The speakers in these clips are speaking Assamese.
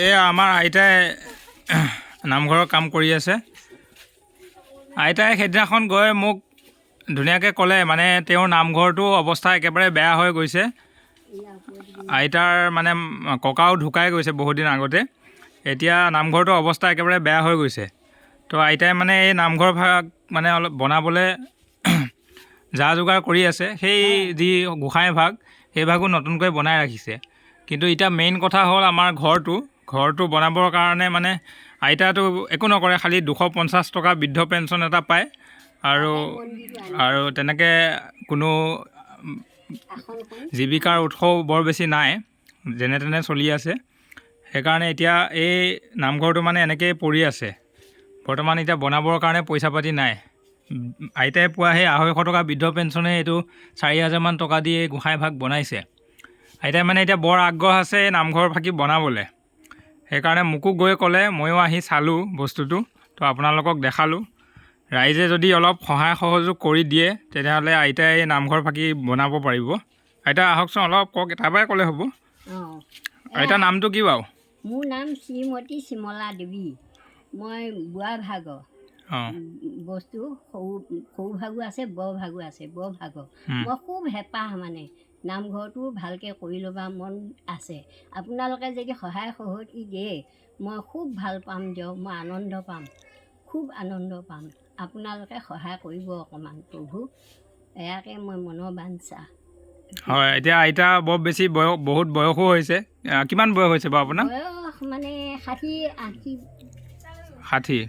এই আমাৰ আইতাই নামঘৰৰ কাম কৰি আছে। আইতাই সেইদিনাখন গৈ মোক ধুনীয়াকৈ ক'লে, মানে তেওঁৰ নামঘৰটো অৱস্থা একেবাৰে বেয়া হৈ গৈছে। আইতাৰ মানে ককাও ঢুকাই গৈছে বহুত দিন আগতে। এতিয়া নামঘৰটো অৱস্থা একেবাৰে বেয়া হৈ গৈছে। তো আইতাই মানে এই নামঘৰ ভাগ মানে অলপ বনাবলৈ যা যোগাৰ কৰি আছে। সেই যি গোসাঁই ভাগ, সেই ভাগো নতুনকৈ বনাই ৰাখিছে। কিন্তু এতিয়া মেইন কথা হ'ল আমাৰ ঘৰটো বনাবৰ কাৰণে মানে আইতাটো একো নকৰে, খালি 250 টকা বৃদ্ধ পেঞ্চন এটা পায় আৰু তেনেকৈ কোনো জীৱিকাৰ উৎসও বৰ বেছি নাই, যেনে তেনে চলি আছে। সেইকাৰণে এতিয়া এই নামঘৰটো মানে এনেকৈয়ে পৰি আছে। বৰ্তমান এতিয়া বনাবৰ কাৰণে পইচা পাতি নাই। আইতাই পোৱা সেই 250 টকা বৃদ্ধ পেঞ্চনে এইটো 4000 মান টকা দি এই গোসাঁই ভাগ বনাইছে। আইতাই মানে এতিয়া বৰ আগ্ৰহ আছে এই নামঘৰ ভাগি বনাবলৈ। সেইকাৰণে মোকো গৈ ক'লে, ময়ো আহি চালোঁ বস্তুটো, তো আপোনালোকক দেখালোঁ। ৰাইজে যদি অলপ সহায় সহযোগ কৰি দিয়ে তেতিয়াহ'লে আইতাই এই নামঘৰ ভাগি বনাব পাৰিব। আইতা আহকচোন, অলপ কওক, তাৰপৰাই ক'লে হ'ব। আইতাৰ নামটো কি বাৰু? মোৰ নাম শ্ৰীমতী চিমলা দেৱী। মই বুঢ়া ভাগৰ বস্তু সৰু ভাগো আছে, বৰ ভাগো আছে। বৰ ভাগৰ মই খুব হেঁপাহ, মানে নামঘৰটো ভালকৈ কৰি ল'বা মন আছে। আপোনালোকে যদি সহায় সহযোগ দিয়ে মই খুব ভাল পাম দিয়ক। মই আনন্দ পাম, খুব আনন্দ পাম। আপোনালোকে সহায় কৰিব অকণমান প্ৰভু, এয়াকে মই মনৰ বাঞ্ছা। হয়, এতিয়া আইতা বৰ বেছি বহুত বয়সো হৈছে। কিমান বয়স হৈছে বাৰু আপোনাৰ? বয়স মানে 60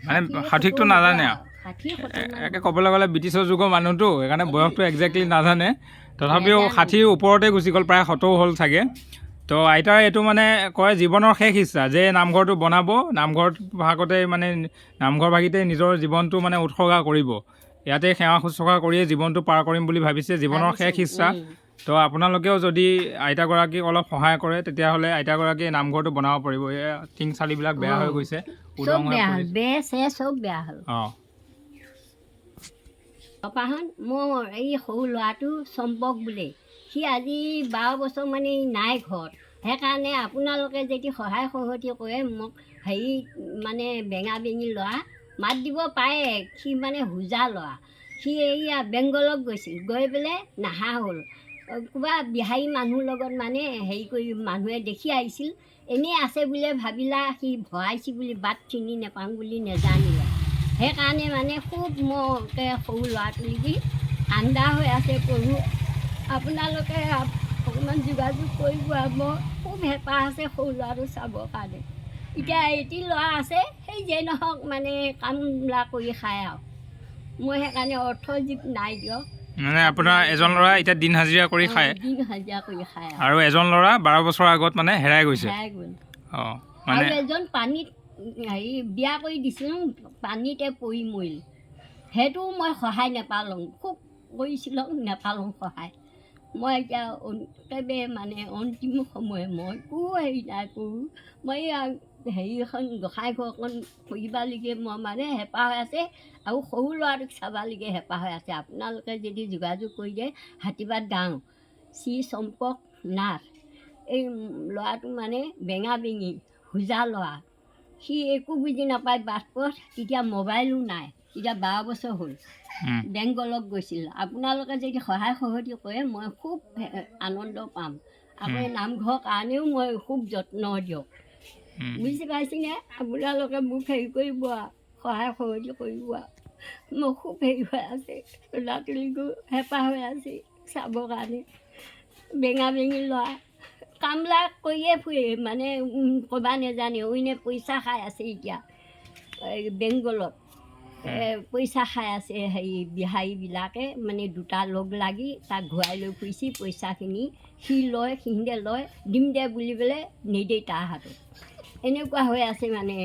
মানে 60টো নাজানে আৰু। একে ক'বলৈ গ'লে ব্ৰিটিছৰ যুগৰ মানুহটো, সেইকাৰণে বয়সটো একজেক্টলি নাজানে। তথাপিও 60ৰ ওপৰতে গুচি গ'ল, প্ৰায় 70 হ'ল চাগে। তো আইতাৰ এইটো মানে কয় জীৱনৰ শেষ ইচ্ছা যে নামঘৰটো বনাব, নামঘৰ ভাগতে মানে নামঘৰ ভাগিতে নিজৰ জীৱনটো মানে উৎসৰ্গা কৰিব। ইয়াতে সেৱা শুশ্ৰূষা কৰিয়ে জীৱনটো পাৰ কৰিম বুলি ভাবিছে, জীৱনৰ শেষ ইচ্ছা। তো আপোনালোকেও যদি আইতাগৰাকীক অলপ সহায় কৰে তেতিয়াহ'লে আইতাগৰাকীয়ে নামঘৰটো বনাব পাৰিব। এয়া টিং চালিবিলাক বেয়া হৈ গৈছে, চব বেয়া হ'ল, চব বেয়া হ'ল। অপাহন মোৰ এই সৰু ল'ৰাটো চম্পক বোলে, সি আজি 12 বছৰ মানে নাই ঘৰত। সেইকাৰণে আপোনালোকে যদি সহায় সহযোগ কৰে মোক, হেৰি মানে বেঙা বেঙি ল'ৰা মাত দিব পাৰে। সি মানে হোজা ল'ৰা, সি এইয়া বেংগলত গৈছিল, গৈ পেলাই নাহা হ'ল। কিবা বিহাৰী মানুহৰ লগত মানে হেৰি কৰি মানুহে দেখি আহিছিল, এনেই আছে বোলে ভাবিলা, সি ভৰাইছি বুলি বাট চিনি নাপাওঁ বুলি নেজানিলে। সেইকাৰণে মানে খুব মই সৰু ল'ৰাটোলৈকে আন্দা হৈ আছে প্ৰভু। আপোনালোকে অকণমান যোগাযোগ কৰিব। মই খুব হেঁপাহ আছে সৰু ল'ৰাটো চাবৰ কাৰণে। এতিয়া এটি ল'ৰা আছে, সেই যে নহওক মানে কামলা কৰি খায় আৰু। মই সেইকাৰণে অৰ্থজীৱ নাই দিয়ক। মানে আপোনাৰ এজন ল'ৰা এতিয়া দিন হাজিৰা কৰি খায়, আৰু এজন ল'ৰা 12 বছৰ আগত মানে হেৰাই গৈছে। আৰু এজন পানীত হেৰি বিয়া কৰি দিছিলোঁ, পানীতে পৰি মৰিল। সেইটো মই সহায় নাপালোঁ, খুব কৰিছিলোঁ, নাপালোঁ সহায়। মই এতিয়া একেবাৰে মানে অন্তিম সময়, মই একো হেৰি নাই কৰোঁ। মই হেৰি এখন গোসাঁই ঘৰখন কৰিবালৈকে মই মানে হেঁপাহ হৈ আছে, আৰু সৰু ল'ৰাটোক চাবালৈকে হেঁপাহ হৈ আছে। আপোনালোকে যদি যোগাযোগ কৰি দিয়ে, হাতীবাদ গাঁও শ্ৰী চম্পক নাথ, এই ল'ৰাটো মানে বেঙা বেঙি হোজা ল'ৰা। সি একো বুজি নাপায় বাট পথ, তেতিয়া মোবাইলো নাই, তেতিয়া 12 বছৰ হ'ল, বেংগলত গৈছিল। আপোনালোকে যদি সহায় সহযোগ কৰে মই খুব আনন্দ পাম। আকৌ নামঘৰৰ কাৰণেও মই খুব যত্ন দিয়ক, বুজি পাইছেনে? আপোনালোকে মোক হেৰি কৰিব, সহায় সহযোগ কৰিব। মই খুব হেৰি হৈ আছে, ল'ৰাটোলৈকো হেঁপাহ হৈ আছে চাবৰ কাৰণে। বেঙা বেঙি ল'ৰা, কামবিলাক কৰিয়ে ফুৰে, মানে ক'বা নেজানে, অইনে পইচা খাই আছে। এতিয়া এই বেংগলত পইচা খাই আছে, হেৰি বিহাৰীবিলাকে মানে দুটা লগ লাগি তাক ঘূৰাই লৈ ফুৰিছে। পইচাখিনি সি লয়, সিহঁতে লয়, দিম দে বুলি পেলাই নিদেই তাৰ হাতত। এনেকুৱা হৈ আছে মানে।